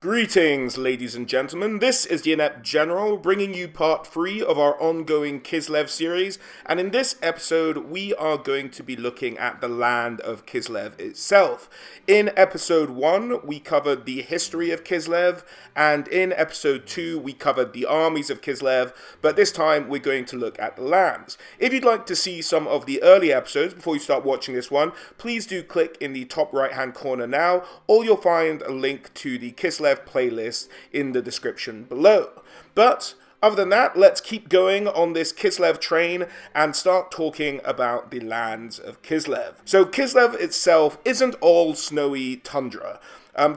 Greetings, ladies and gentlemen. This is the Inept General bringing you part 3 of our ongoing Kislev series, and in this episode we are going to be looking at the land of Kislev itself. In episode 1 we covered the history of Kislev, and in episode 2 we covered the armies of Kislev, but this time we're going to look at the lands. If you'd like to see some of the early episodes before you start watching this one, please do click in the top right hand corner now, or you'll find a link to the Kislev playlist in the description below. But other than that, let's keep going on this Kislev train and start talking about the lands of Kislev. So Kislev itself isn't all snowy tundra.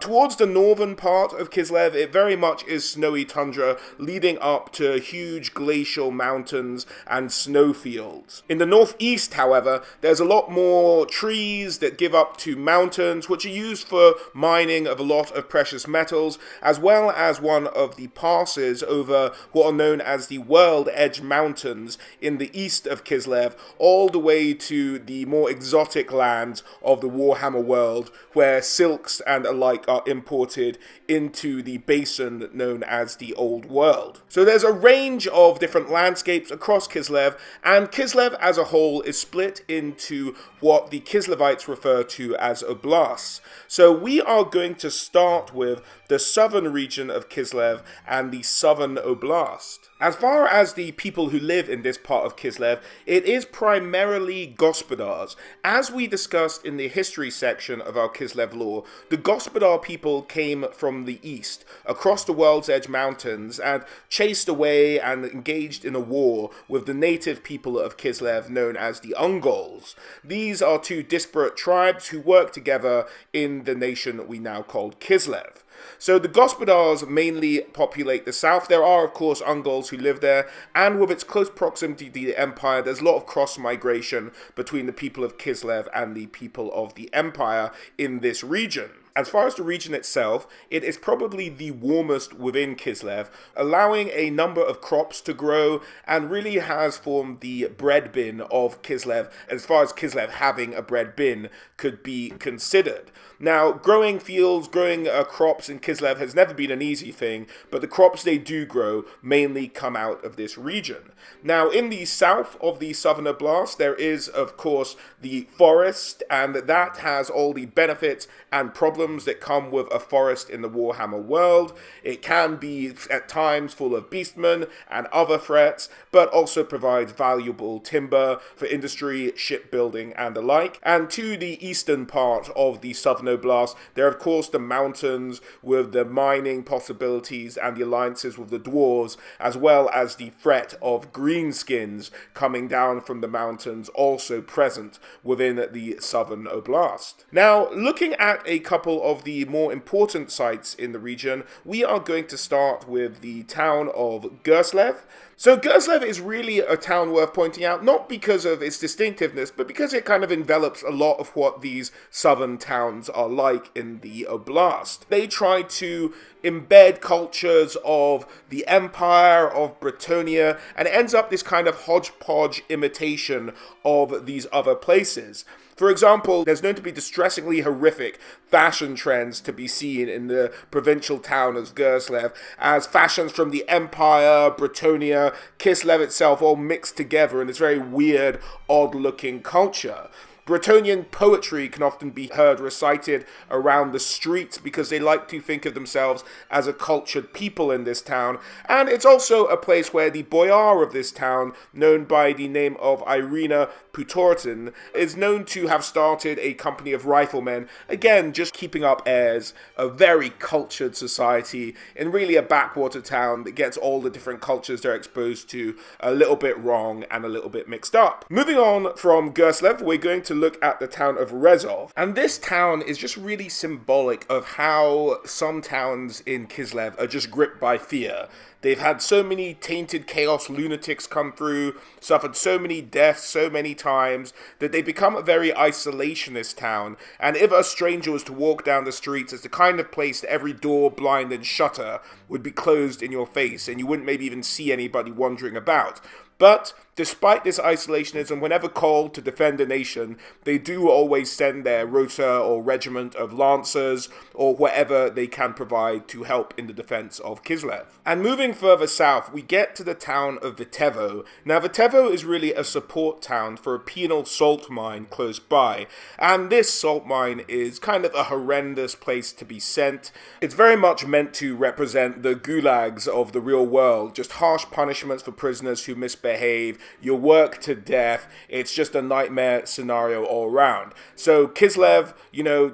Towards the northern part of Kislev, it very much is snowy tundra, leading up to huge glacial mountains and snowfields. In the northeast, however, there's a lot more trees that give up to mountains, which are used for mining of a lot of precious metals, as well as one of the passes over what are known as the World Edge Mountains in the east of Kislev, all the way to the more exotic lands of the Warhammer world, where silks and alike are imported into the basin known as the Old World. So there's a range of different landscapes across Kislev, and Kislev as a whole is split into what the Kislevites refer to as Oblasts. So we are going to start with the southern region of Kislev and the southern Oblast. As far as the people who live in this part of Kislev, it is primarily Gospodars. As we discussed in the history section of our Kislev lore, the Gospodar people came from the east, across the World's Edge Mountains, and chased away and engaged in a war with the native people of Kislev known as the Ungols. These are two disparate tribes who work together in the nation we now call Kislev. So the Gospodars mainly populate the south. There are, of course, Ungols who live there, and with its close proximity to the Empire, there's a lot of cross-migration between the people of Kislev and the people of the Empire in this region. As far as the region itself, it is probably the warmest within Kislev, allowing a number of crops to grow, and really has formed the bread bin of Kislev, as far as Kislev having a bread bin could be considered. Now, growing fields, growing crops in Kislev has never been an easy thing, but the crops they do grow mainly come out of this region. Now, in the south of the southern Oblast, there is, of course, the forest, and that has all the benefits and problems that come with a forest in the Warhammer world. It can be, at times, full of beastmen and other threats, but also provides valuable timber for industry, shipbuilding, and the like. And to the eastern part of the southern Oblast, there are, of course, the mountains with the mining possibilities and the alliances with the dwarves, as well as the threat of greenskins coming down from the mountains, also present within the southern Oblast. Now, looking at a couple of the more important sites in the region, we are going to start with the town of Kislev. So Kislev is really a town worth pointing out, not because of its distinctiveness, but because it kind of envelops a lot of what these southern towns are like in the Oblast. They try to embed cultures of the Empire, of Bretonia, and it ends up this kind of hodgepodge imitation of these other places. For example, there's known to be distressingly horrific fashion trends to be seen in the provincial town of Kislev, as fashions from the Empire, Bretonia, Kislev itself all mixed together in this very weird, odd-looking culture. Bretonian poetry can often be heard recited around the streets because they like to think of themselves as a cultured people in this town, and it's also a place where the boyar of this town, known by the name of Irina Putortin, is known to have started a company of riflemen, again just keeping up airs, a very cultured society in really a backwater town that gets all the different cultures they're exposed to a little bit wrong and a little bit mixed up. Moving on from Kislev, we're going to look at the town of Rezov. And this town is just really symbolic of how some towns in Kislev are just gripped by fear. They've had so many tainted chaos lunatics come through, suffered so many deaths so many times, that they become a very isolationist town. And if a stranger was to walk down the streets, it's the kind of place that every door, blind, and shutter would be closed in your face, and you wouldn't maybe even see anybody wandering about. But Despite this isolationism, whenever called to defend a nation, they do always send their rota or regiment of lancers or whatever they can provide to help in the defense of Kislev. And moving further south, we get to the town of Vitevo. Now, Vitevo is really a support town for a penal salt mine close by, and this salt mine is kind of a horrendous place to be sent. It's very much meant to represent the gulags of the real world, just harsh punishments for prisoners who misbehave. You'll work to death. It's just a nightmare scenario all around. So Kislev,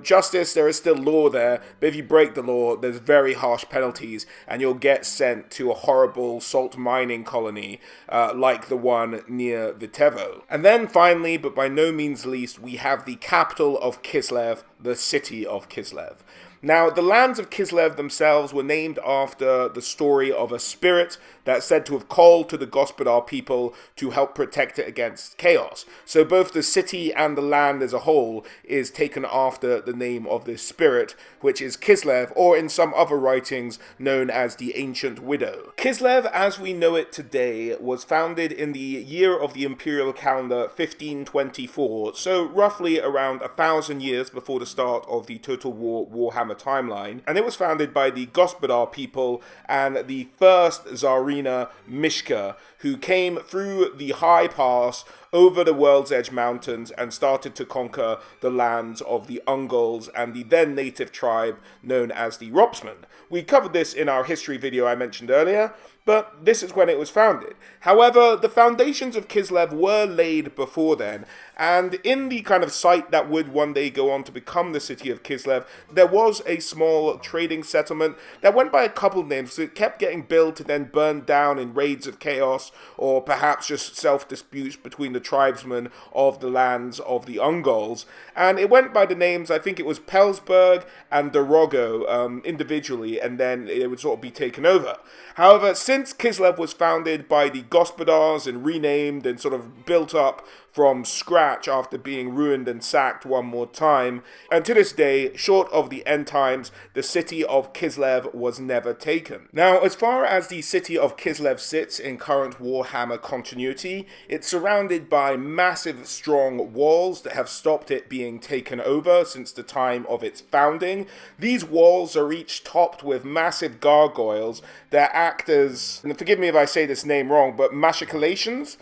justice, there is still law there, but if you break the law, there's very harsh penalties, and you'll get sent to a horrible salt mining colony like the one near Vitevo. And then finally, but by no means least, we have the capital of Kislev, the city of Kislev. Now, the lands of Kislev themselves were named after the story of a spirit that's said to have called to the Gospodar people to help protect it against chaos. So both the city and the land as a whole is taken after the name of this spirit, which is Kislev, or in some other writings known as the Ancient Widow. Kislev, as we know it today, was founded in the year of the imperial calendar 1524, so roughly around 1,000 years before the start of the Total War Warhammer timeline, and it was founded by the Gospodar people and the first Tsarina Mishka, who came through the high pass over the World's Edge Mountains and started to conquer the lands of the Ungals and the then native tribe known as the Ropsmen. We covered this in our history video I mentioned earlier, but this is when it was founded. However, the foundations of Kislev were laid before then, and in the kind of site that would one day go on to become the city of Kislev, there was a small trading settlement that went by a couple names, so it kept getting built and then burned down in raids of chaos, or perhaps just self-disputes between the tribesmen of the lands of the Ungals, and it went by the names, I think it was Pelsberg and Dorogo individually, and then it would sort of be taken over. However, since Kislev was founded by the Gospodars and renamed and sort of built up from scratch after being ruined and sacked one more time, and to this day, short of the end times, the city of Kislev was never taken. Now, as far as the city of Kislev sits in current Warhammer continuity, it's surrounded by massive, strong walls that have stopped it being taken over since the time of its founding. These walls are each topped with massive gargoyles that act as, and forgive me if I say this name wrong, but machicolations?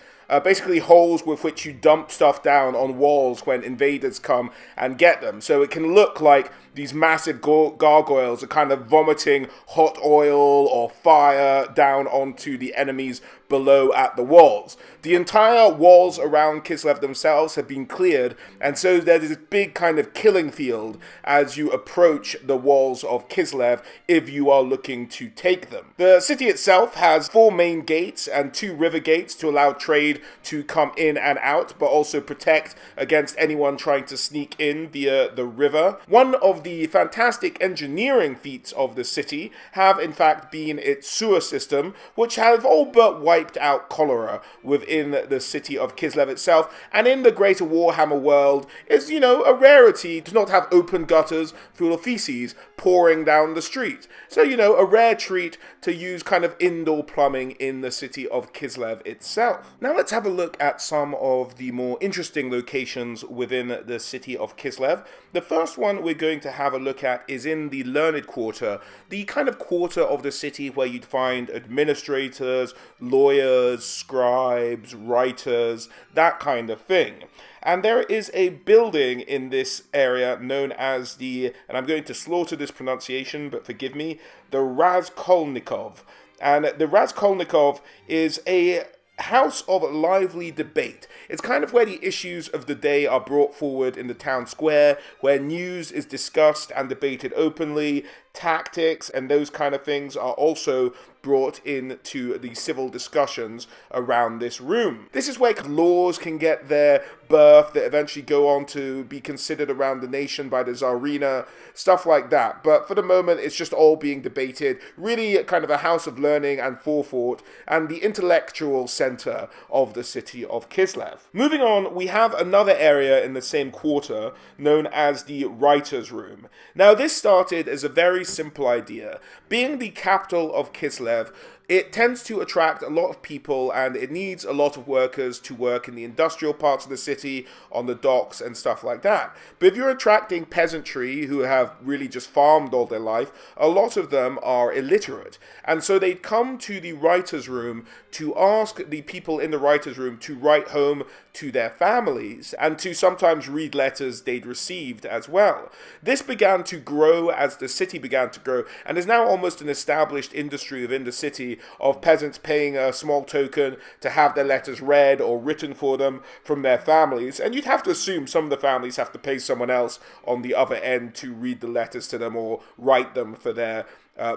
Basically holes with which you dump stuff down on walls when invaders come and get them. So it can look like these massive gargoyles are kind of vomiting hot oil or fire down onto the enemies below at the walls. The entire walls around Kislev themselves have been cleared, and so there's this big kind of killing field as you approach the walls of Kislev if you are looking to take them. The city itself has 4 main gates and 2 river gates to allow trade to come in and out, but also protect against anyone trying to sneak in via the river. One of the fantastic engineering feats of the city have in fact been its sewer system, which have all but wiped out cholera within the city of Kislev itself, and in the greater Warhammer world is, a rarity to not have open gutters full of feces pouring down the street. So, a rare treat to use kind of indoor plumbing in the city of Kislev itself. Now let's have a look at some of the more interesting locations within the city of Kislev. The first one we're going to have a look at is in the Learned Quarter, the kind of quarter of the city where you'd find administrators, lawyers, scribes, writers, that kind of thing. And there is a building in this area known as the, and I'm going to slaughter this pronunciation, but forgive me, the Raskolnikov. And the Raskolnikov is a house of lively debate. It's kind of where the issues of the day are brought forward in the town square, where news is discussed and debated openly, tactics and those kind of things are also brought into the civil discussions around this room. This is where laws can get their birth that eventually go on to be considered around the nation by the Tsarina, stuff like that. But for the moment, it's just all being debated, really kind of a house of learning and forethought, and the intellectual center of the city of Kislev. Moving on, we have another area in the same quarter known as the Writer's Room. Now, this started as a very simple idea. Being the capital of Kislev, it tends to attract a lot of people, and it needs a lot of workers to work in the industrial parts of the city, on the docks and stuff like that. But if you're attracting peasantry who have really just farmed all their life, a lot of them are illiterate. And so they'd come to the writer's room to ask the people in the writer's room to write home to their families and to sometimes read letters they'd received as well. This began to grow as the city began to grow, and is now almost an established industry within the city of peasants paying a small token to have their letters read or written for them from their families. And you'd have to assume some of the families have to pay someone else on the other end to read the letters to them or write them for their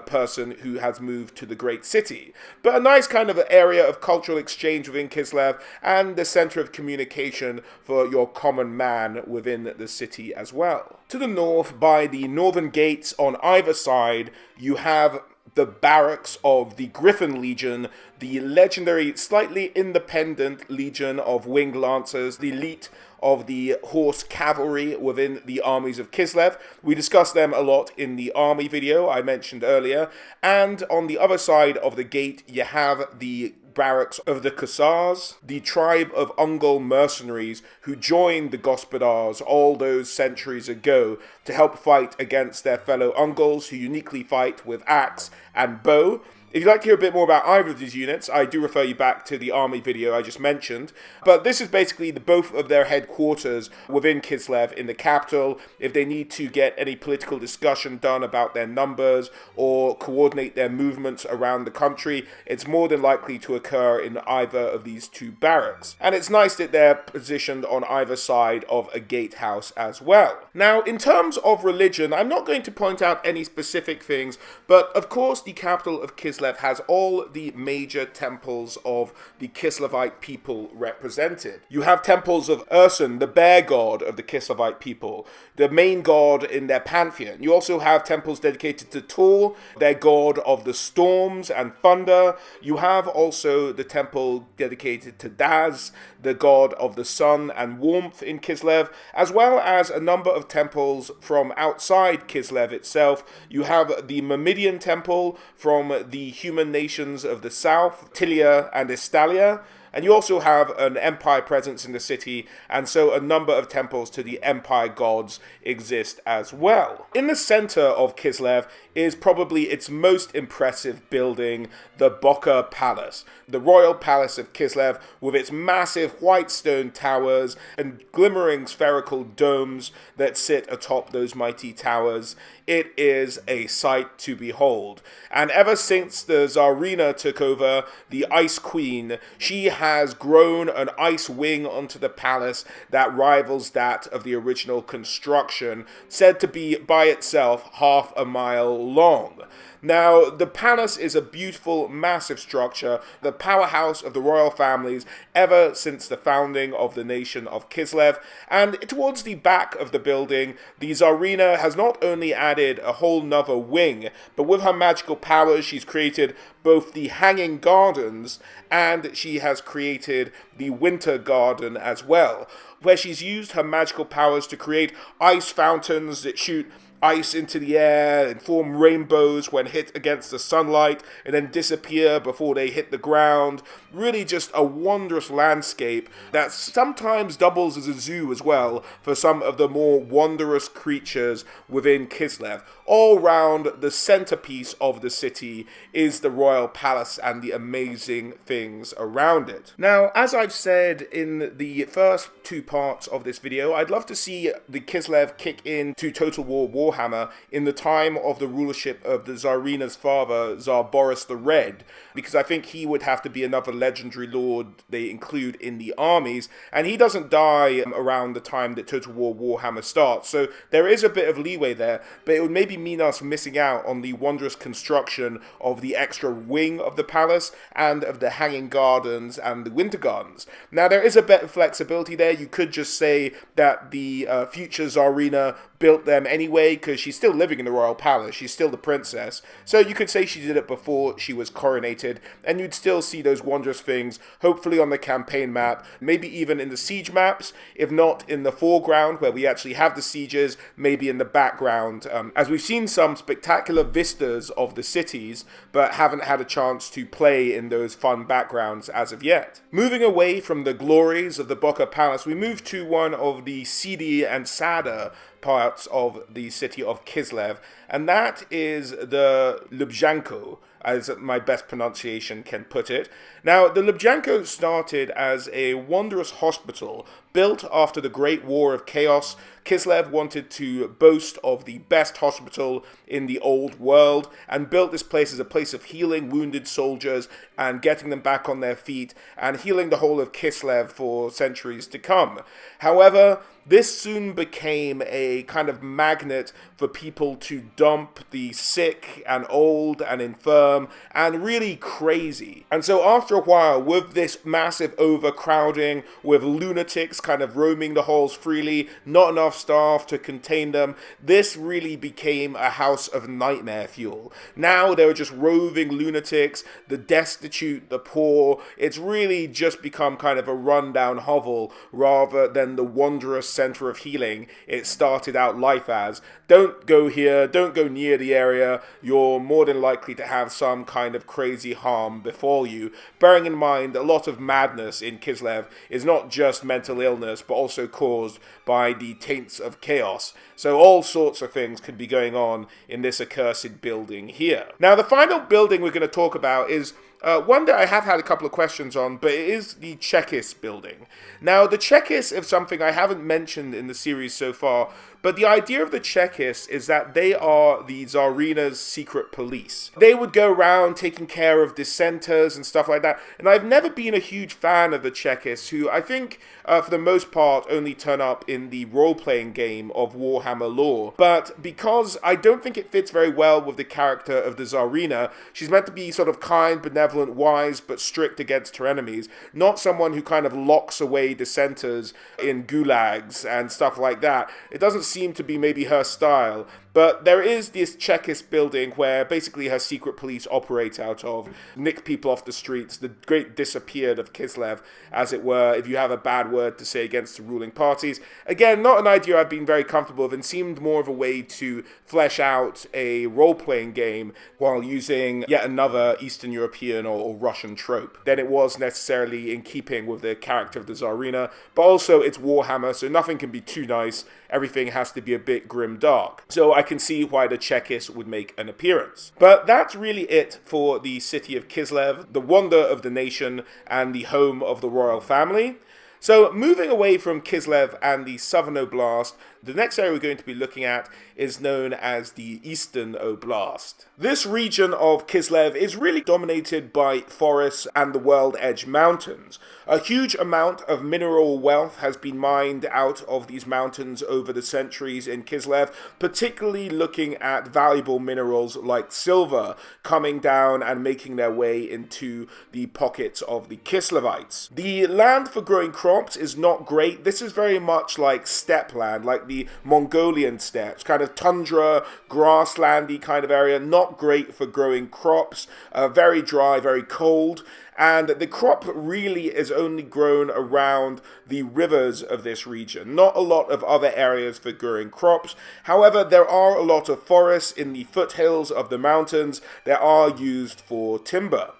person who has moved to the great city. But a nice kind of area of cultural exchange within Kislev, and the center of communication for your common man within the city as well. To the north, by the northern gates on either side, you have the barracks of the Griffin Legion, the legendary, slightly independent legion of winged lancers, the elite of the horse cavalry within the armies of Kislev. We discussed them a lot in the army video I mentioned earlier. And on the other side of the gate, you have the barracks of the Hussars, the tribe of Ungol mercenaries who joined the Gospodars all those centuries ago to help fight against their fellow Ungols, who uniquely fight with axe and bow. If you'd like to hear a bit more about either of these units, I do refer you back to the army video I just mentioned. But this is basically both of their headquarters within Kislev in the capital. If they need to get any political discussion done about their numbers or coordinate their movements around the country, it's more than likely to occur in either of these two barracks. And it's nice that they're positioned on either side of a gatehouse as well. Now, in terms of religion, I'm not going to point out any specific things, but of course the capital of Kislev has all the major temples of the Kislevite people represented. You have temples of Ursun, the bear god of the Kislevite people, the main god in their pantheon. You also have temples dedicated to Tor, their god of the storms and thunder. You have also the temple dedicated to Daz, the god of the sun and warmth in Kislev, as well as a number of temples from outside Kislev itself. You have the Myrmidian temple from the human nations of the south, Tilia and Estalia. And you also have an empire presence in the city, and so a number of temples to the empire gods exist as well. In the center of Kislev is probably its most impressive building, the Boka Palace, the royal palace of Kislev, with its massive white stone towers and glimmering spherical domes that sit atop those mighty towers. It is a sight to behold. And ever since the Tsarina took over, the Ice Queen, she has grown an ice wing onto the palace that rivals that of the original construction, said to be by itself half a mile long. Now, the palace is a beautiful, massive structure, the powerhouse of the royal families ever since the founding of the nation of Kislev. And towards the back of the building, the Tsarina has not only added a whole nother wing, but with her magical powers, she's created both the Hanging Gardens and she has created the Winter Garden as well, where she's used her magical powers to create ice fountains that shoot ice into the air and form rainbows when hit against the sunlight and then disappear before they hit the ground. Really just a wondrous landscape that sometimes doubles as a zoo as well for some of the more wondrous creatures within Kislev. All round, the centerpiece of the city is the royal palace and the amazing things around it. Now, as I've said in the first two parts of this video, I'd love to see the Kislev kick into Total War Warhammer in the time of the rulership of the Tsarina's father, Tsar Boris the Red, because I think he would have to be another legendary lord they include in the armies, and he doesn't die around the time that Total War Warhammer starts, so there is a bit of leeway there, but it would maybe mean us missing out on the wondrous construction of the extra wing of the palace and of the Hanging Gardens and the Winter Gardens. Now, there is a bit of flexibility there. You could just say that the future Tsarina built them anyway, because she's still living in the royal palace, she's still the princess, so you could say she did it before she was coronated, and you'd still see those wondrous things, hopefully on the campaign map, maybe even in the siege maps, if not in the foreground where we actually have the sieges, maybe in the background, as we've seen some spectacular vistas of the cities, but haven't had a chance to play in those fun backgrounds as of yet. Moving away from the glories of the Boka Palace, we move to one of the seedy and sadder parts of the city of Kislev, and that is the Lubzhanko, as my best pronunciation can put it. Now, the Lubzhanko started as a wondrous hospital built after the Great War of Chaos. Kislev wanted to boast of the best hospital in the old world and built this place as a place of healing wounded soldiers and getting them back on their feet and healing the whole of Kislev for centuries to come. However, this soon became a kind of magnet for people to dump the sick and old and infirm and really crazy. And so after a while, with this massive overcrowding, with lunatics kind of roaming the halls freely, not enough staff to contain them, this really became a house of nightmare fuel. Now there were just roving lunatics, the destitute, the poor. It's really just become kind of a rundown hovel rather than the wondrous center of healing it started out life as. Don't go here, don't go near the area, you're more than likely to have some kind of crazy harm befall you. Bearing in mind, a lot of madness in Kislev is not just mental illness, but also caused by the taints of chaos. So all sorts of things could be going on in this accursed building here. Now, the final building we're going to talk about is one that I have had a couple of questions on, but it is the Chekist building. Now, the Chekist is something I haven't mentioned in the series so far, but the idea of the Chekist is that they are the Tsarina's secret police. They would go around taking care of dissenters and stuff like that, and I've never been a huge fan of the Chekists, who I think, for the most part, only turn up in the role-playing game of Warhammer lore. But because I don't think it fits very well with the character of the Tsarina, she's meant to be sort of kind, benevolent, wise, but strict against her enemies, not someone who kind of locks away dissenters in gulags and stuff like that. It doesn't seem to be maybe her style. But there is this Chekist building where basically her secret police operate out of, nick people off the streets, the great disappeared of Kislev, as it were, if you have a bad word to say against the ruling parties. Again, not an idea I've been very comfortable with, and seemed more of a way to flesh out a role-playing game while using yet another Eastern European or Russian trope than it was necessarily in keeping with the character of the Tsarina. But also, it's Warhammer, so nothing can be too nice. Everything has to be a bit grim dark. So I can see why the Chekist would make an appearance. But that's really it for the city of Kislev, the wonder of the nation and the home of the royal family. So moving away from Kislev and the southern Oblast, the next area we're going to be looking at is known as the Eastern Oblast. This region of Kislev is really dominated by forests and the World Edge Mountains. A huge amount of mineral wealth has been mined out of these mountains over the centuries in Kislev, particularly looking at valuable minerals like silver coming down and making their way into the pockets of the Kislevites. The land for growing crops is not great. This is very much like steppe land, like the Mongolian steppes, kind of tundra, grasslandy kind of area, not great for growing crops, very dry, very cold. And the crop really is only grown around the rivers of this region. Not a lot of other areas for growing crops. However, there are a lot of forests in the foothills of the mountains that are used for timber.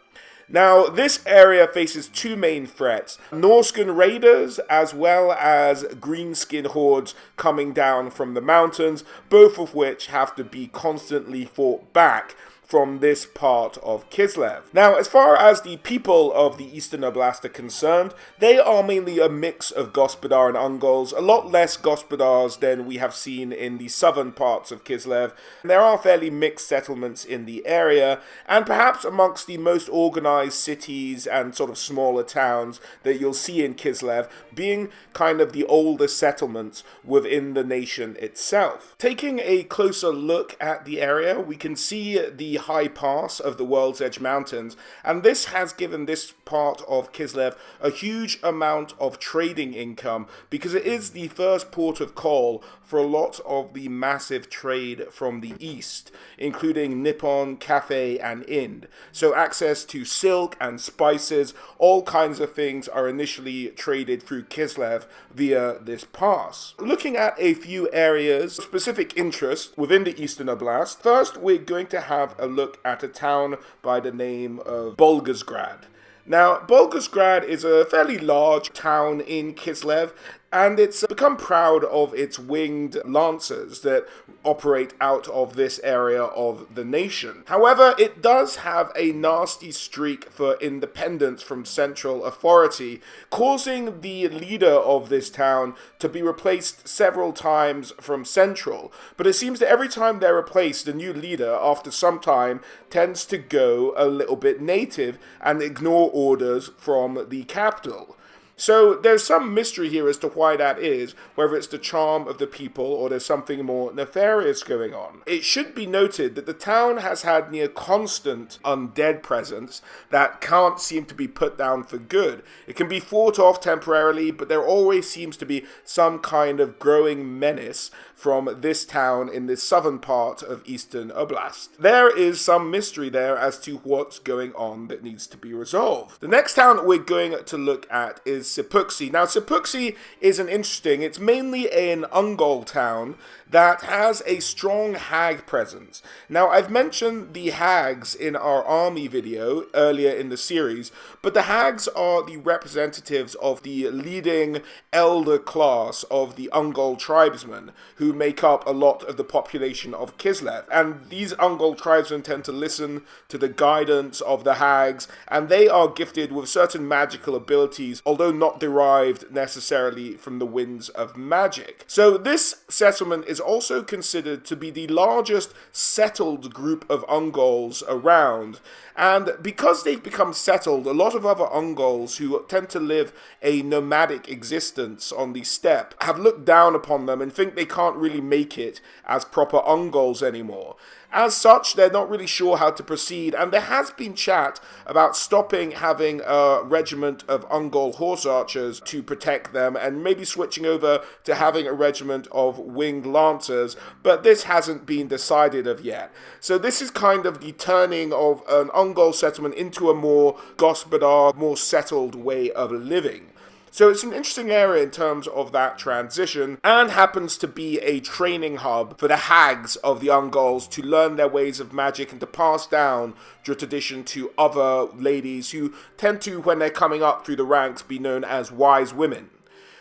Now, this area faces two main threats: Norscan raiders as well as greenskin hordes coming down from the mountains, both of which have to be constantly fought back from this part of Kislev. Now, as far as the people of the Eastern Oblast are concerned, they are mainly a mix of Gospodar and Ungols, a lot less Gospodars than we have seen in the southern parts of Kislev. There are fairly mixed settlements in the area, and perhaps amongst the most organized cities and sort of smaller towns that you'll see in Kislev, being kind of the older settlements within the nation itself. Taking a closer look at the area, we can see the the high pass of the World's Edge Mountains, and this has given this part of Kislev a huge amount of trading income because it is the first port of call for a lot of the massive trade from the east, including Nippon, Cathay, and Ind. So access to silk and spices, all kinds of things are initially traded through Kislev via this pass. Looking at a few areas of specific interest within the Eastern Oblast, first we're going to have a look at a town by the name of Bolgazgrad. Now, Bolgazgrad is a fairly large town in Kislev, and it's become proud of its winged lancers that operate out of this area of the nation. However, it does have a nasty streak for independence from central authority, causing the leader of this town to be replaced several times from central. But it seems that every time they're replaced, the new leader, after some time, tends to go a little bit native and ignore orders from the capital. So there's some mystery here as to why that is, whether it's the charm of the people or there's something more nefarious going on. It should be noted that the town has had near constant undead presence that can't seem to be put down for good. It can be fought off temporarily, but there always seems to be some kind of growing menace from this town in the southern part of Eastern Oblast. There is some mystery there as to what's going on that needs to be resolved. The next town we're going to look at is Sipuxi. Now, Sipuxi is it's mainly an Ungol town that has a strong hag presence. Now, I've mentioned the hags in our army video earlier in the series, but the hags are the representatives of the leading elder class of the Ungol tribesmen, who make up a lot of the population of Kislev. And these Ungol tribesmen tend to listen to the guidance of the hags, and they are gifted with certain magical abilities, although not derived necessarily from the winds of magic. So this settlement is also considered to be the largest settled group of Ungols around, and because they've become settled, a lot of other Ungols who tend to live a nomadic existence on the steppe have looked down upon them and think they can't really make it as proper Ungols anymore. As such, they're not really sure how to proceed, and there has been chat about stopping having a regiment of Ungol horse archers to protect them and maybe switching over to having a regiment of winged lancers, but this hasn't been decided of yet. So this is kind of the turning of an Ungol settlement into a more gospodar, more settled way of living. So it's an interesting area in terms of that transition, and happens to be a training hub for the hags of the Ungols to learn their ways of magic and to pass down your tradition to other ladies who tend to, when they're coming up through the ranks, be known as wise women.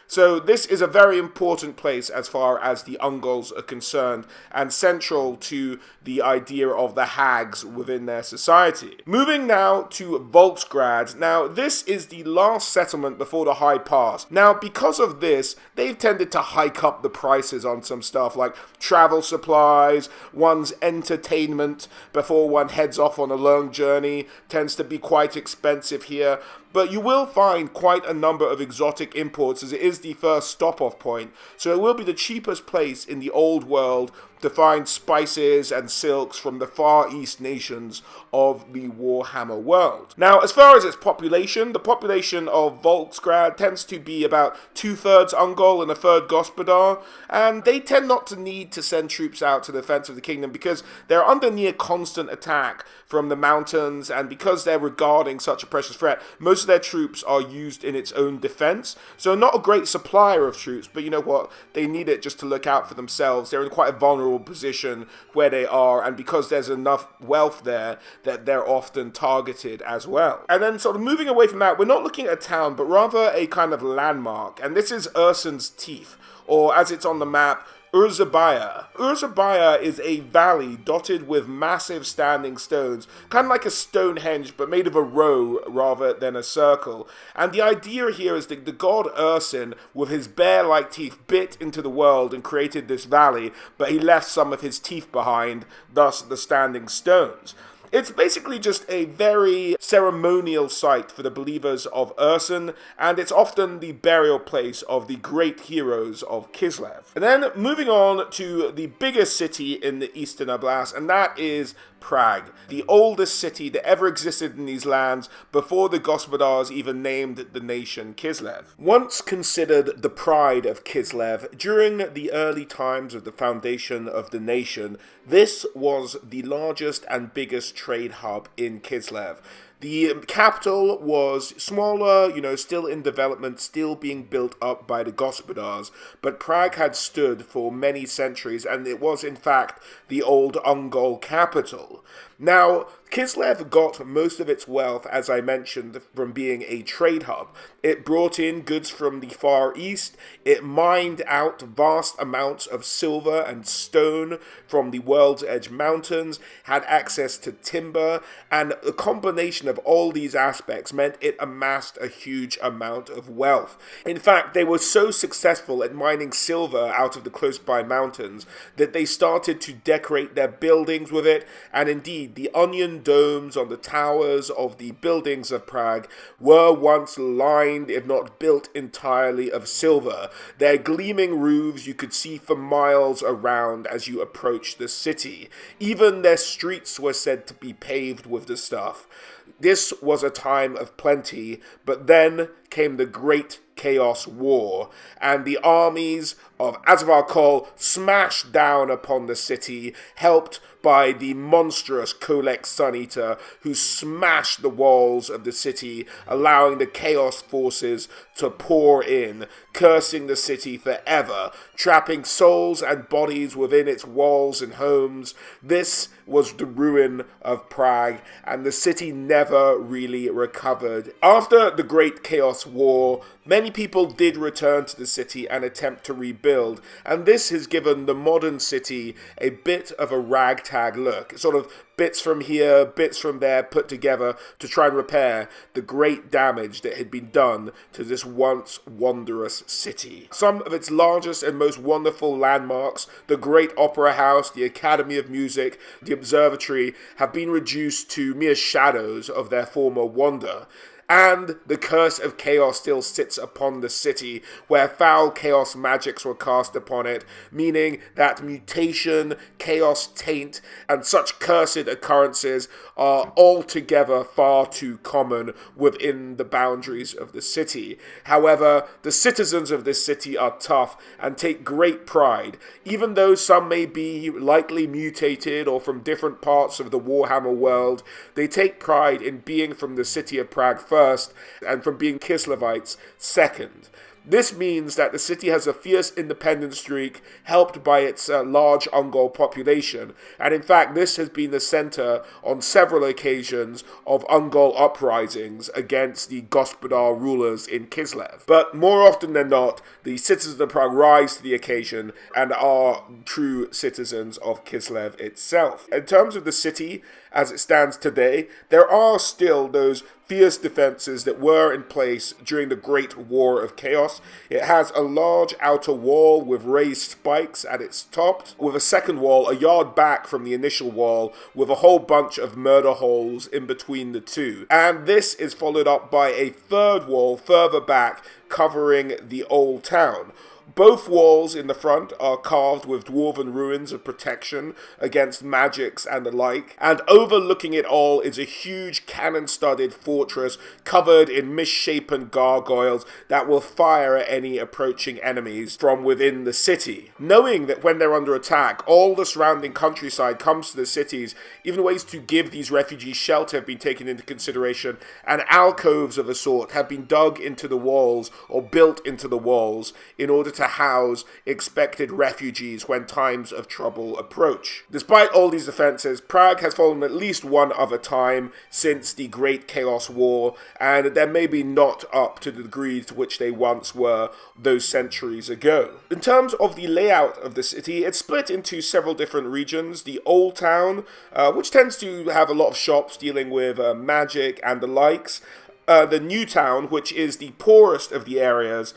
So this is a very important place as far as the Ungols are concerned, and central to the idea of the hags within their society. Moving now to Volksgrad. Now, this is the last settlement before the High Pass. Now, because of this, they've tended to hike up the prices on some stuff like travel supplies, one's entertainment before one heads off on a long journey tends to be quite expensive here. But you will find quite a number of exotic imports, as it is the first stop-off point, so it will be the cheapest place in the old world to find spices and silks from the Far East nations of the Warhammer world. Now, as far as its population, the population of Volksgrad tends to be about 2/3 Ungol and 1/3 Gospodar, and they tend not to need to send troops out to the defense of the kingdom because they're under near constant attack from the mountains, and because they're regarding such a precious threat, most of their troops are used in its own defense. So not a great supplier of troops, but you know what? They need it just to look out for themselves. They're in quite a vulnerable position where they are, and because there's enough wealth there that they're often targeted as well. And then sort of moving away from that, we're not looking at a town, but rather a kind of landmark, and this is Ursun's Teeth, or as it's on the map, Urzabaya. Urzabaya is a valley dotted with massive standing stones, kind of like a Stonehenge, but made of a row rather than a circle. And the idea here is that the god Ursun, with his bear-like teeth, bit into the world and created this valley, but he left some of his teeth behind, thus the standing stones. It's basically just a very ceremonial site for the believers of Ursun, and it's often the burial place of the great heroes of Kislev. And then moving on to the biggest city in the Eastern Oblast, and that is Prague, the oldest city that ever existed in these lands before the Gospodars even named the nation Kislev. Once considered the pride of Kislev, during the early times of the foundation of the nation, this was the largest and biggest trade hub in Kislev. The capital was smaller, still in development, still being built up by the Gospodars, but Prague had stood for many centuries, and it was in fact the old Ungol capital. Now, Kislev got most of its wealth, as I mentioned, from being a trade hub. It brought in goods from the Far East, it mined out vast amounts of silver and stone from the World's Edge Mountains, had access to timber, and a combination of all these aspects meant it amassed a huge amount of wealth. In fact, they were so successful at mining silver out of the close-by mountains that they started to decorate their buildings with it, and indeed, the onion domes on the towers of the buildings of Prague were once lined, if not built entirely, of silver. Their gleaming roofs you could see for miles around as you approached the city. Even their streets were said to be paved with the stuff. This was a time of plenty, but then came the Great Chaos War, and the armies of Azvarkol smashed down upon the city, helped by the monstrous Kolek Sun-Eater, who smashed the walls of the city, allowing the Chaos forces to pour in, cursing the city forever, trapping souls and bodies within its walls and homes. This was the ruin of Prague, and the city never really recovered. After the Great Chaos War, many people did return to the city and attempt to rebuild, and this has given the modern city a bit of a ragtag look, sort of bits from here, bits from there put together to try and repair the great damage that had been done to this once wondrous city. Some of its largest and most wonderful landmarks, the Great Opera House, the Academy of Music, the Observatory, have been reduced to mere shadows of their former wonder. And the curse of chaos still sits upon the city, where foul chaos magics were cast upon it, meaning that mutation, chaos taint, and such cursed occurrences are altogether far too common within the boundaries of the city. However, the citizens of this city are tough and take great pride, even though some may be likely mutated or from different parts of the Warhammer world. They take pride in being from the city of Prague first, and from being Kislevites second. This means that the city has a fierce independence streak, helped by its large Ungol population, and in fact this has been the center on several occasions of Ungol uprisings against the Gospodar rulers in Kislev. But more often than not, the citizens of Prague rise to the occasion and are true citizens of Kislev itself. In terms of the city as it stands today, there are still those fierce defenses that were in place during the Great War of Chaos. It has a large outer wall with raised spikes at its top, with a second wall a yard back from the initial wall, with a whole bunch of murder holes in between the two. And this is followed up by a third wall further back, covering the old town. Both walls in the front are carved with dwarven ruins of protection against magics and the like, and overlooking it all is a huge cannon-studded fortress covered in misshapen gargoyles that will fire at any approaching enemies from within the city. Knowing that when they're under attack, all the surrounding countryside comes to the cities, even ways to give these refugees shelter have been taken into consideration, and alcoves of a sort have been dug into the walls or built into the walls in order to house expected refugees when times of trouble approach. Despite all these defenses, Prague has fallen at least one other time since the Great Chaos War, and they're maybe not up to the degree to which they once were those centuries ago. In terms of the layout of the city, it's split into several different regions. The Old Town, which tends to have a lot of shops dealing with magic and the likes, The new town, which is the poorest of the areas,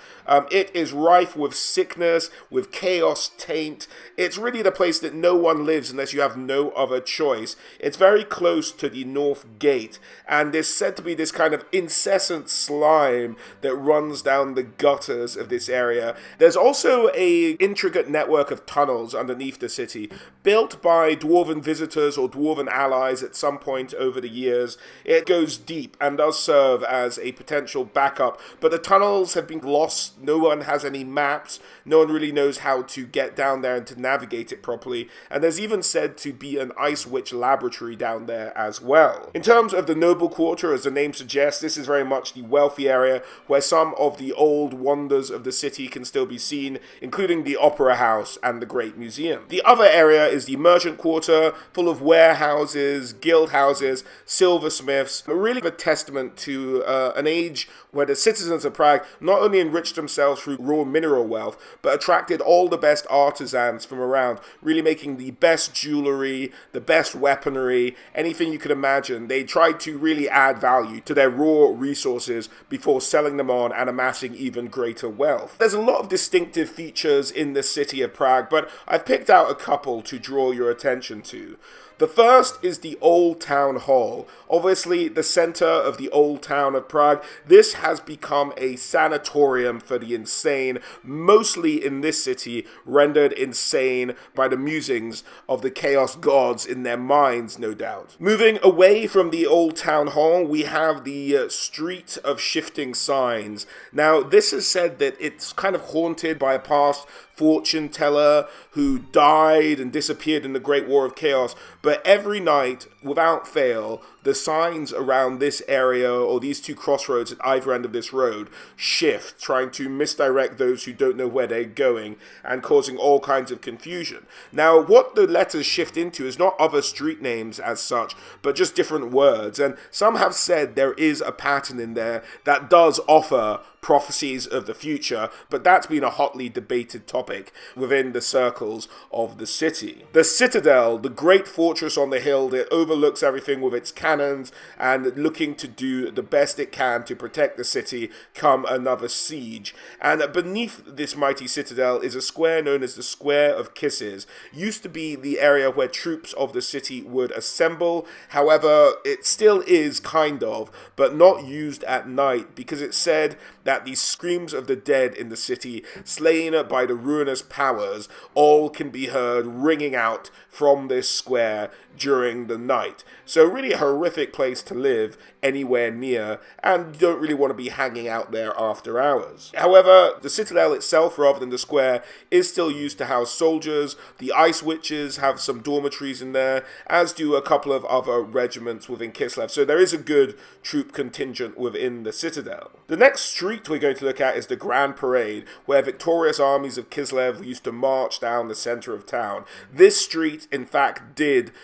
it is rife with sickness, with chaos taint. It's really the place that no one lives unless you have no other choice. It's very close to the North Gate, and there's said to be this kind of incessant slime that runs down the gutters of this area. There's also a intricate network of tunnels underneath the city, built by dwarven visitors or dwarven allies at some point over the years. It goes deep and does serve as a potential backup, but the tunnels have been lost. No one has any maps. No one really knows how to get down there and to navigate it properly, and there's even said to be an Ice Witch laboratory down there as well. In terms of the noble quarter, as the name suggests, this is very much the wealthy area where some of the old wonders of the city can still be seen, including the Opera House and the Great Museum. The other area is the merchant quarter, full of warehouses, guild houses, silversmiths, really a testament to an age where the citizens of Prague not only enriched themselves through raw mineral wealth, but attracted all the best artisans from around, really making the best jewelry, the best weaponry, anything you could imagine. They tried to really add value to their raw resources before selling them on and amassing even greater wealth. There's a lot of distinctive features in the city of Prague, but I've picked out a couple to draw your attention to. The first is the Old Town Hall, obviously the center of the Old Town of Prague. This has become a sanatorium for the insane, mostly in this city, rendered insane by the musings of the chaos gods in their minds, no doubt. Moving away from the Old Town Hall, we have the Street of Shifting Signs. Now, this is said that it's kind of haunted by a past fortune teller who died and disappeared in the Great War of Chaos, but every night, without fail, the signs around this area or these two crossroads at either end of this road shift, trying to misdirect those who don't know where they're going and causing all kinds of confusion. Now, what the letters shift into is not other street names as such, but just different words, and some have said there is a pattern in there that does offer prophecies of the future, but that's been a hotly debated topic within the circles of the city. The Citadel, the great fortress on the hill that overlooks everything with its cannons and looking to do the best it can to protect the city come another siege. And beneath this mighty citadel is a square known as the Square of Kisses. Used to be the area where troops of the city would assemble. However, it still is kind of, but not used at night, because it's said that the screams of the dead in the city, slain by the ruinous powers, all can be heard ringing out from this square during the night. So really a horrific place to live anywhere near, and you don't really want to be hanging out there after hours. However, the citadel itself, rather than the square, is still used to house soldiers. The Ice Witches have some dormitories in there, as do a couple of other regiments within Kislev. So there is a good troop contingent within the citadel. The next street we're going to look at is the Grand Parade, where victorious armies of Kislev used to march down the center of town. This street, in fact,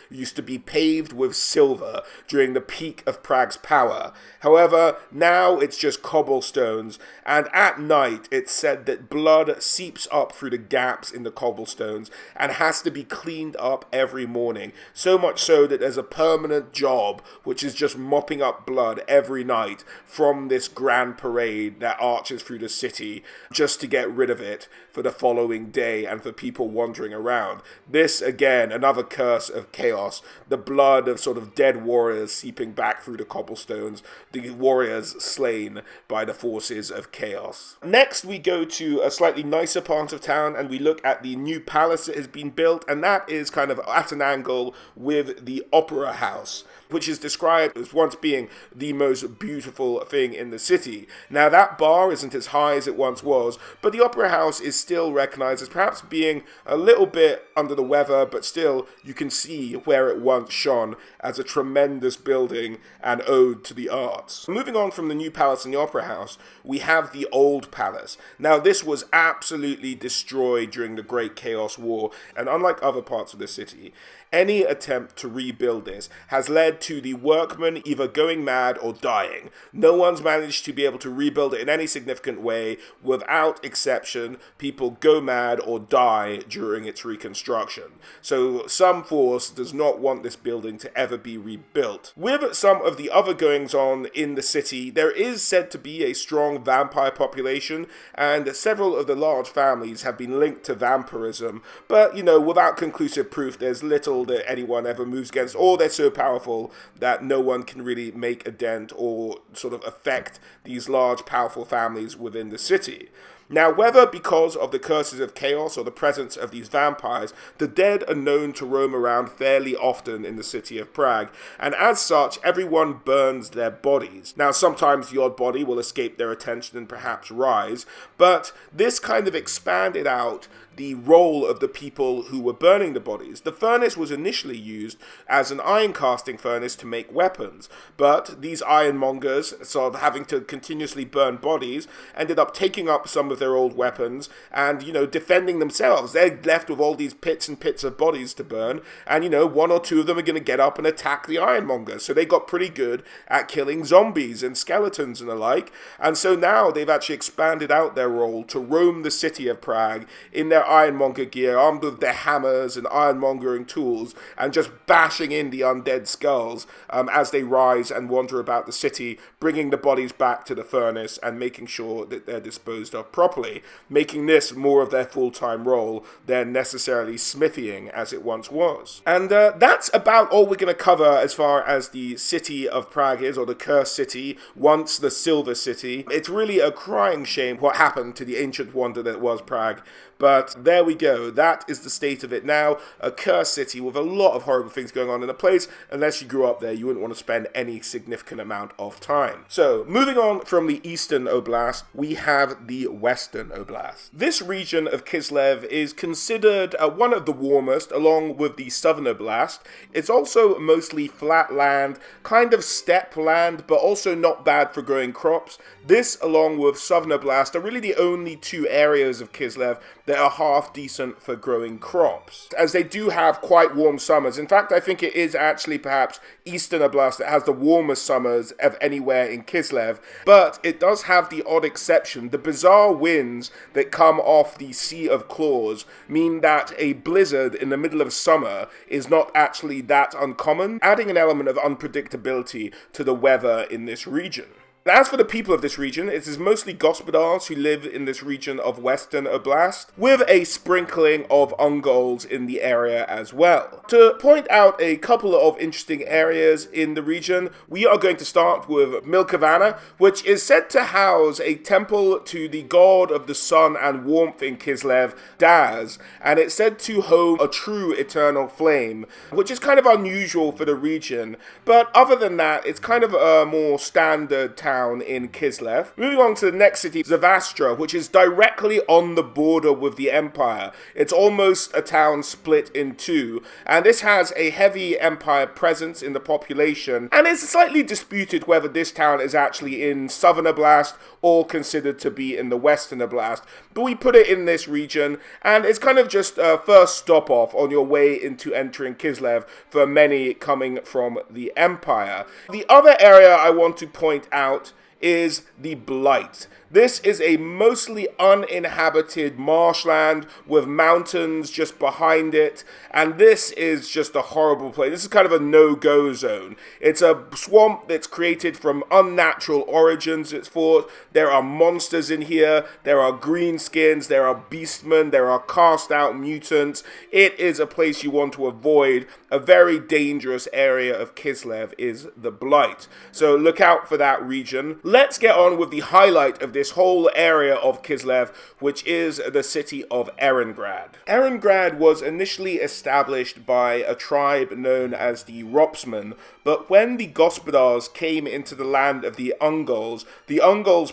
used to be paved with silver during the peak of Prague's power. However, now it's just cobblestones, and at night it's said that blood seeps up through the gaps in the cobblestones and has to be cleaned up every morning. So much so that there's a permanent job which is just mopping up blood every night from this grand parade that arches through the city, just to get rid of it for the following day and for people wandering around. This, again, another curse of chaos, the blood of sort of dead warriors seeping back through the cobblestones, the warriors slain by the forces of chaos. Next, we go to a slightly nicer part of town and we look at the new palace that has been built, and that is kind of at an angle with the Opera House, which is described as once being the most beautiful thing in the city. Now, that bar isn't as high as it once was, but the Opera House is still recognized as perhaps being a little bit under the weather, but still you can see where it once shone as a tremendous building and ode to the arts. Moving on from the new palace and the Opera House, we have the old palace. Now, this was absolutely destroyed during the Great Chaos War, and unlike other parts of the city, any attempt to rebuild this has led to the workmen either going mad or dying. No one's managed to be able to rebuild it in any significant way. Without exception, people go mad or die during its reconstruction. So some force does not want this building building to ever be rebuilt. With some of the other goings-on in the city, there is said to be a strong vampire population, and several of the large families have been linked to vampirism, but, without conclusive proof, there's little that anyone ever moves against, or they're so powerful that no one can really make a dent or sort of affect these large, powerful families within the city. Now, whether because of the curses of chaos or the presence of these vampires, the dead are known to roam around fairly often in the city of Prague, and as such, everyone burns their bodies. Now, sometimes the odd body will escape their attention and perhaps rise, but this kind of expanded out the role of the people who were burning the bodies. The furnace was initially used as an iron casting furnace to make weapons, but these ironmongers, sort of having to continuously burn bodies, ended up taking up some of their old weapons and, defending themselves. They're left with all these pits and pits of bodies to burn, and, one or two of them are going to get up and attack the ironmongers. So they got pretty good at killing zombies and skeletons and the like, and so now they've actually expanded out their role to roam the city of Prague in their ironmonger gear, armed with their hammers and ironmongering tools, and just bashing in the undead skulls as they rise and wander about the city, bringing the bodies back to the furnace and making sure that they're disposed of properly, making this more of their full-time role than necessarily smithying as it once was. And that's about all we're going to cover as far as the city of Prague is, or the cursed city, once the Silver City. It's really a crying shame what happened to the ancient wonder that was Prague. But there we go. That is the state of it now. A cursed city with a lot of horrible things going on in the place. Unless you grew up there, you wouldn't want to spend any significant amount of time. So, moving on from the Eastern Oblast, we have the Western Oblast. This region of Kislev is considered one of the warmest, along with the Southern Oblast. It's also mostly flat land, kind of steppe land, but also not bad for growing crops. This, along with Southern Oblast, are really the only two areas of Kislev that are half decent for growing crops, as they do have quite warm summers. In fact, I think it is actually perhaps Eastern Oblast that has the warmest summers of anywhere in Kislev, but it does have the odd exception. The bizarre winds that come off the Sea of Claws mean that a blizzard in the middle of summer is not actually that uncommon, adding an element of unpredictability to the weather in this region. As for the people of this region, it is mostly Gospodars who live in this region of Western Oblast, with a sprinkling of Ungols in the area as well. To point out a couple of interesting areas in the region, we are going to start with Milkovana, which is said to house a temple to the god of the sun and warmth in Kislev, Daz, and it's said to home a true eternal flame, which is kind of unusual for the region, but other than that, it's kind of a more standard town in Kislev. Moving on to the next city, Zavastra, which is directly on the border with the Empire. It's almost a town split in two, and this has a heavy Empire presence in the population, and it's slightly disputed whether this town is actually in Southern Oblast or considered to be in the Western Oblast, but we put it in this region, and it's kind of just a first stop off on your way into entering Kislev for many coming from the Empire. The other area I want to point out is the Blight. This is a mostly uninhabited marshland with mountains just behind it, and this is just a horrible place. This is kind of a no-go zone. It's a swamp that's created from unnatural origins, it's thought. There are monsters in here, there are greenskins, there are beastmen, there are cast-out mutants. It is a place you want to avoid. A very dangerous area of Kislev is the Blight. So look out for that region. Let's get on with the highlight of this whole area of Kislev, which is the city of Erengrad. Erengrad was initially established by a tribe known as the Ropsmen, but when the Gospodars came into the land of the Ungols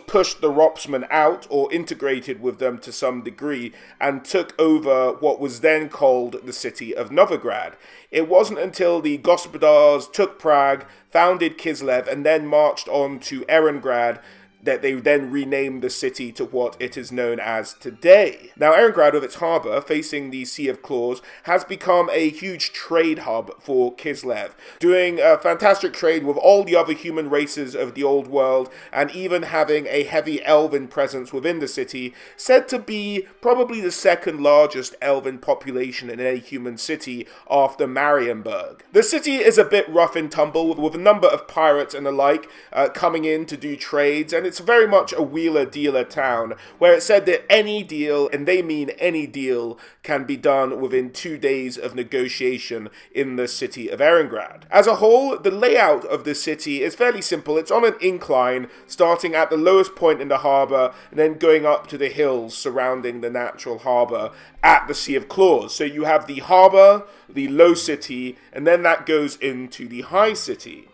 pushed the Ropsmen out, or integrated with them to some degree, and took over what was then called the city of Novigrad. It wasn't until the Gospodars took Prague, founded Kislev, and then marched on to Erengrad that they then renamed the city to what it is known as today. Now, Erengrad, with its harbour facing the Sea of Claws, has become a huge trade hub for Kislev, doing a fantastic trade with all the other human races of the old world, and even having a heavy elven presence within the city, said to be probably the second largest elven population in a human city after Marienburg. The city is a bit rough and tumble, with a number of pirates and the like coming in to do trades, and it's very much a wheeler-dealer town, where it's said that any deal, and they mean any deal, can be done within 2 days of negotiation in the city of Erengrad. As a whole, the layout of the city is fairly simple. It's on an incline, starting at the lowest point in the harbour, and then going up to the hills surrounding the natural harbour at the Sea of Claws. So you have the harbour, the low city, and then that goes into the high city.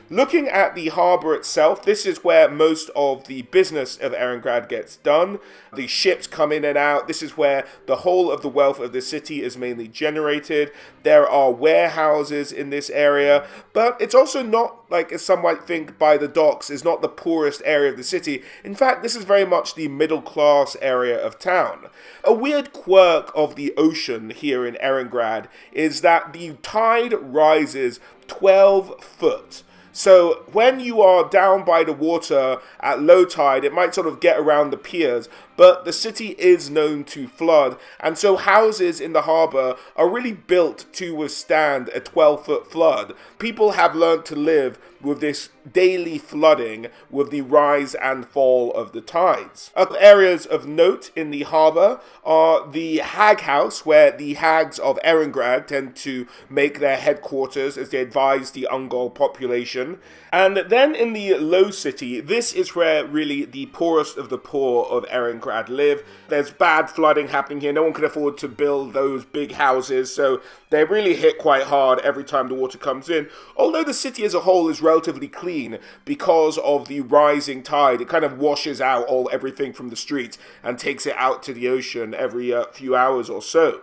Looking at the harbour itself, this is where most of the business of Erengrad gets done. The ships come in and out. This is where the whole of the wealth of the city is mainly generated. There are warehouses in this area, but it's also not, like as some might think, by the docks, is not the poorest area of the city. In fact, this is very much the middle class area of town. A weird quirk of the ocean here in Erengrad is that the tide rises 12 foot. So when you are down by the water at low tide, it might sort of get around the piers, but the city is known to flood, and so houses in the harbour are really built to withstand a 12-foot flood. People have learned to live with this daily flooding with the rise and fall of the tides. Other areas of note in the harbour are the Hag House, where the hags of Erengrad tend to make their headquarters as they advise the Ungol population. And then in the low city, this is where really the poorest of the poor of Erengrad live. There's bad flooding happening here. No one can afford to build those big houses, so they really hit quite hard every time the water comes in. Although the city as a whole is relatively clean because of the rising tide, it kind of washes out everything from the streets and takes it out to the ocean every few hours or so.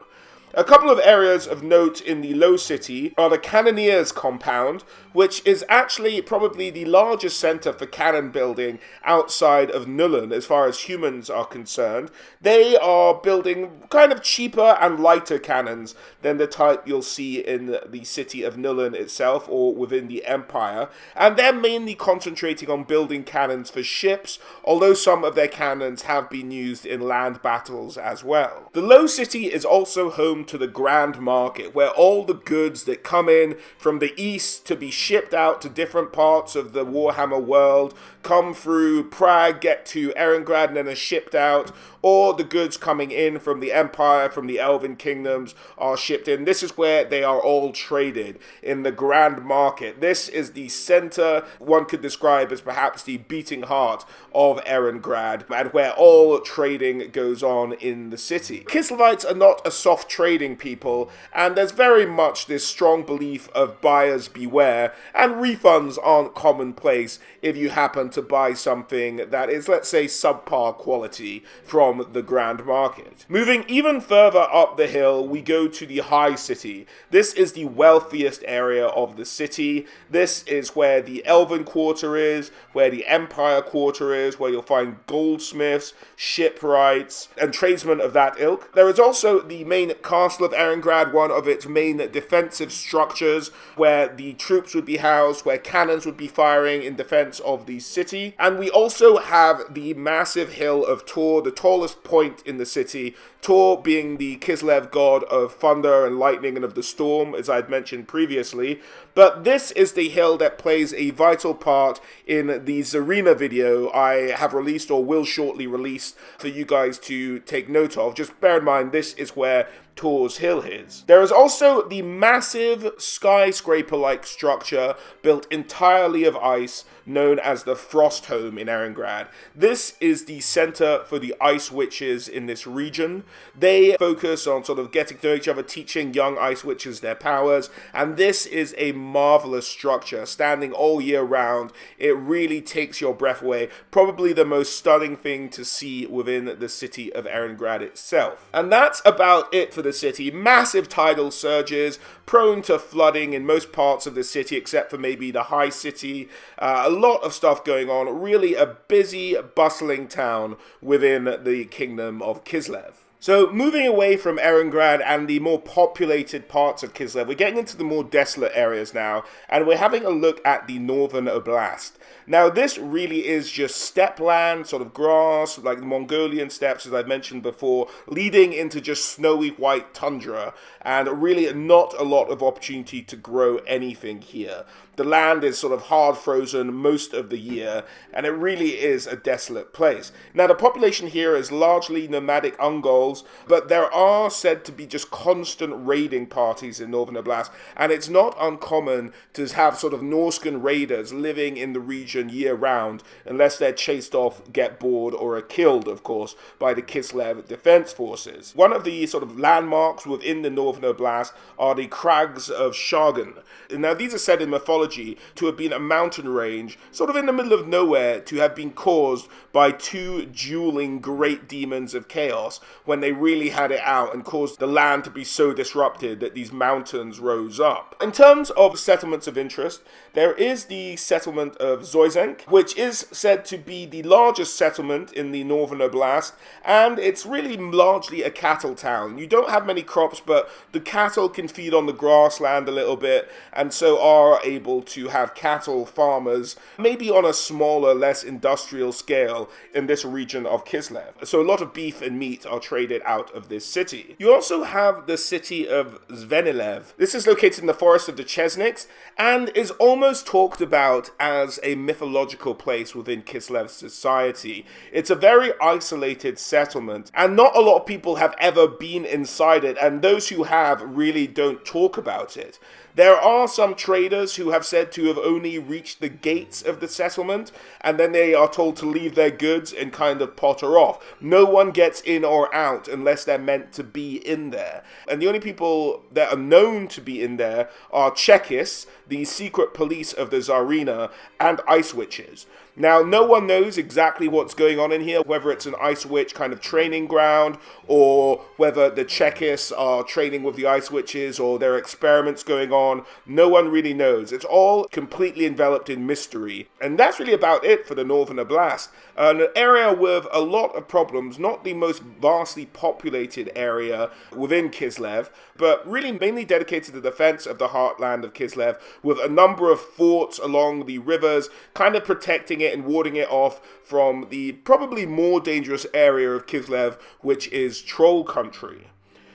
A couple of areas of note in the low city are the Cannoneers compound, which is actually probably the largest centre for cannon building outside of Nullen as far as humans are concerned. They are building kind of cheaper and lighter cannons than the type you'll see in the city of Nullen itself or within the Empire, and they're mainly concentrating on building cannons for ships, although some of their cannons have been used in land battles as well. The low city is also home to the Grand Market, where all the goods that come in from the east to be shipped out to different parts of the Warhammer world come through Prague, get to Erengrad, and then are shipped out, or the goods coming in from the Empire, from the Elven Kingdoms, are shipped in. This is where they are all traded, in the Grand Market. This is the center one could describe as perhaps the beating heart of Erengrad, and where all trading goes on in the city. Kislevites are not a soft trading people, and there's very much this strong belief of buyers beware, and refunds aren't commonplace if you happen to buy something that is, let's say, subpar quality from the Grand Market. Moving even further up the hill, we go to the High City. This is the wealthiest area of the city. This is where the Elven Quarter is, where the Empire Quarter is, where you'll find goldsmiths, shipwrights, and tradesmen of that ilk. There is also the main castle of Erengrad, one of its main defensive structures, where the troops would be housed, where cannons would be firing in defense of the city. And we also have the massive hill of Tor, the tallest point in the city, Tor being the Kislev god of thunder and lightning and of the storm, as I had mentioned previously. But this is the hill that plays a vital part in the Zarina video I have released or will shortly release for you guys to take note of. Just bear in mind, this is where Tor's hill is. There is also the massive skyscraper-like structure built entirely of ice known as the Frost Home in Erengrad. This is the center for the ice witches in this region. They focus on sort of getting to know each other, teaching young ice witches their powers, and this is a marvelous structure, standing all year round. It really takes your breath away. Probably the most stunning thing to see within the city of Erengrad itself. And that's about it for the the city. Massive tidal surges, prone to flooding in most parts of the city except for maybe the high city. A lot of stuff going on. Really a busy, bustling town within the kingdom of Kislev. So, moving away from Erengrad and the more populated parts of Kislev, we're getting into the more desolate areas now, and we're having a look at the northern Oblast. Now, this really is just steppe land, sort of grass, like the Mongolian steppes, as I've mentioned before, leading into just snowy white tundra, and really not a lot of opportunity to grow anything here. The land is sort of hard frozen most of the year, and it really is a desolate place. Now, the population here is largely nomadic Ungols, but there are said to be just constant raiding parties in Northern Oblast, and it's not uncommon to have sort of Norscan raiders living in the region year-round, unless they're chased off, get bored, or are killed, of course, by the Kislev defense forces. One of the sort of landmarks within the Northern Oblast are the Crags of Shargan. Now, these are said in mythology to have been a mountain range, sort of in the middle of nowhere, to have been caused by two dueling great demons of chaos when they really had it out and caused the land to be so disrupted that these mountains rose up. In terms of settlements of interest, there is the settlement of Zoyzenk, which is said to be the largest settlement in the Northern Oblast, and it's really largely a cattle town. You don't have many crops, but the cattle can feed on the grassland a little bit, and so are able to have cattle farmers, maybe on a smaller, less industrial scale in this region of Kislev. So a lot of beef and meat are traded out of this city. You also have the city of Zvenilev. This is located in the forest of the Chesniks, and is almost talked about as a mythological place within Kislev society. It's a very isolated settlement, and not a lot of people have ever been inside it, and those who have really don't talk about it. There are some traders who have said to have only reached the gates of the settlement, and then they are told to leave their goods and kind of potter off. No one gets in or out unless they're meant to be in there. And the only people that are known to be in there are Chekists, the secret police of the Tsarina, and ice witches. Now, no one knows exactly what's going on in here, whether it's an ice witch kind of training ground, or whether the Chekists are training with the ice witches, or there are experiments going on. No one really knows. It's all completely enveloped in mystery. And that's really about it for the Northern Oblast. An area with a lot of problems, not the most vastly populated area within Kislev, but really mainly dedicated to the defense of the heartland of Kislev, with a number of forts along the rivers, kind of protecting it and warding it off from the probably more dangerous area of Kislev, which is Troll Country.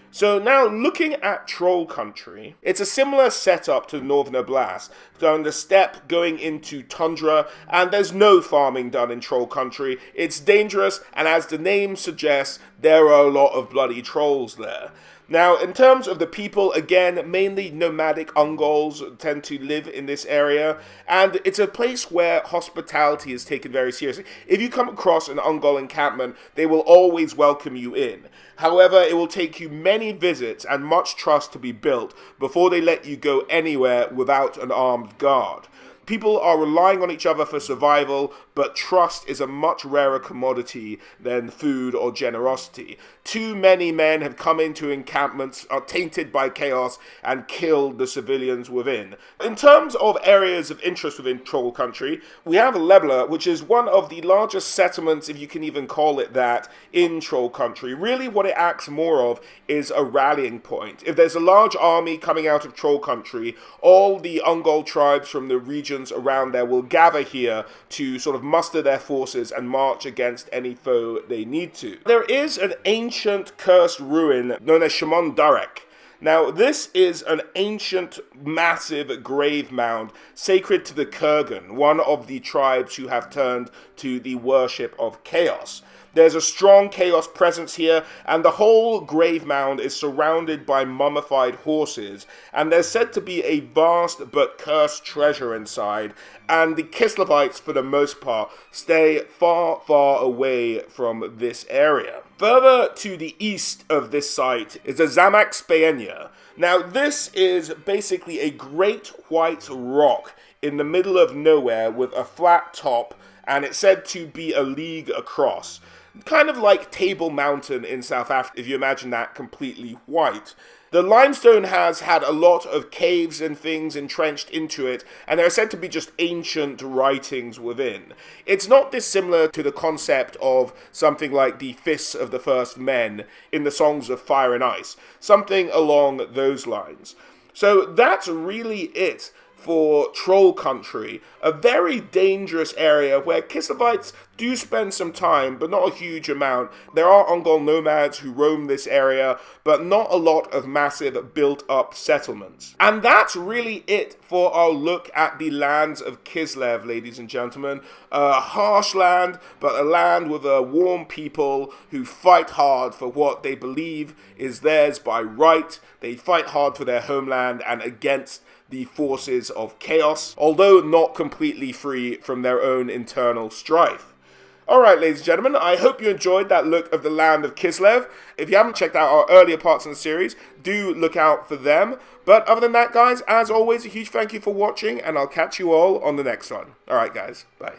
So now, looking at Troll Country, it's a similar setup to Northern Oblast, down the steppe going into tundra, and there's no farming done in Troll Country. It's dangerous, and as the name suggests, there are a lot of bloody trolls there. Now, in terms of the people, again, mainly nomadic Ungols tend to live in this area, and it's a place where hospitality is taken very seriously. If you come across an Ungol encampment, they will always welcome you in. However, it will take you many visits and much trust to be built before they let you go anywhere without an armed guard. People are relying on each other for survival, but trust is a much rarer commodity than food or generosity. Too many men have come into encampments, are tainted by chaos, and killed the civilians within. In terms of areas of interest within Troll Country, we have Lebla, which is one of the largest settlements, if you can even call it that, in Troll Country. Really what it acts more of is a rallying point. If there's a large army coming out of Troll Country, all the Ungol tribes from the region around there will gather here to sort of muster their forces and march against any foe they need to. There is an ancient cursed ruin known as Shimon Darek. Now, this is an ancient, massive grave mound sacred to the Kurgan, one of the tribes who have turned to the worship of chaos. There's a strong chaos presence here, and the whole grave mound is surrounded by mummified horses, and there's said to be a vast but cursed treasure inside, and the Kislevites, for the most part, stay far, far away from this area. Further to the east of this site is the Zamak Spayenia. Now, this is basically a great white rock in the middle of nowhere with a flat top, and it's said to be a league across. kind of like Table Mountain in South Africa, if you imagine that completely white. The limestone has had a lot of caves and things entrenched into it, and there are said to be just ancient writings within. It's not dissimilar to the concept of something like the Fists of the First Men in the Songs of Fire and Ice, something along those lines. So that's really it for Troll Country, a very dangerous area where Kislevites do spend some time, but not a huge amount. There are Ongol nomads who roam this area, but not a lot of massive built-up settlements. And that's really it for our look at the lands of Kislev, ladies and gentlemen. A harsh land, but a land with a warm people who fight hard for what they believe is theirs by right. They fight hard for their homeland and against the forces of chaos, although not completely free from their own internal strife. Alright, ladies and gentlemen, I hope you enjoyed that look of the land of Kislev. If you haven't checked out our earlier parts in the series, do look out for them. But other than that, guys, as always, a huge thank you for watching, and I'll catch you all on the next one. Alright, guys, bye.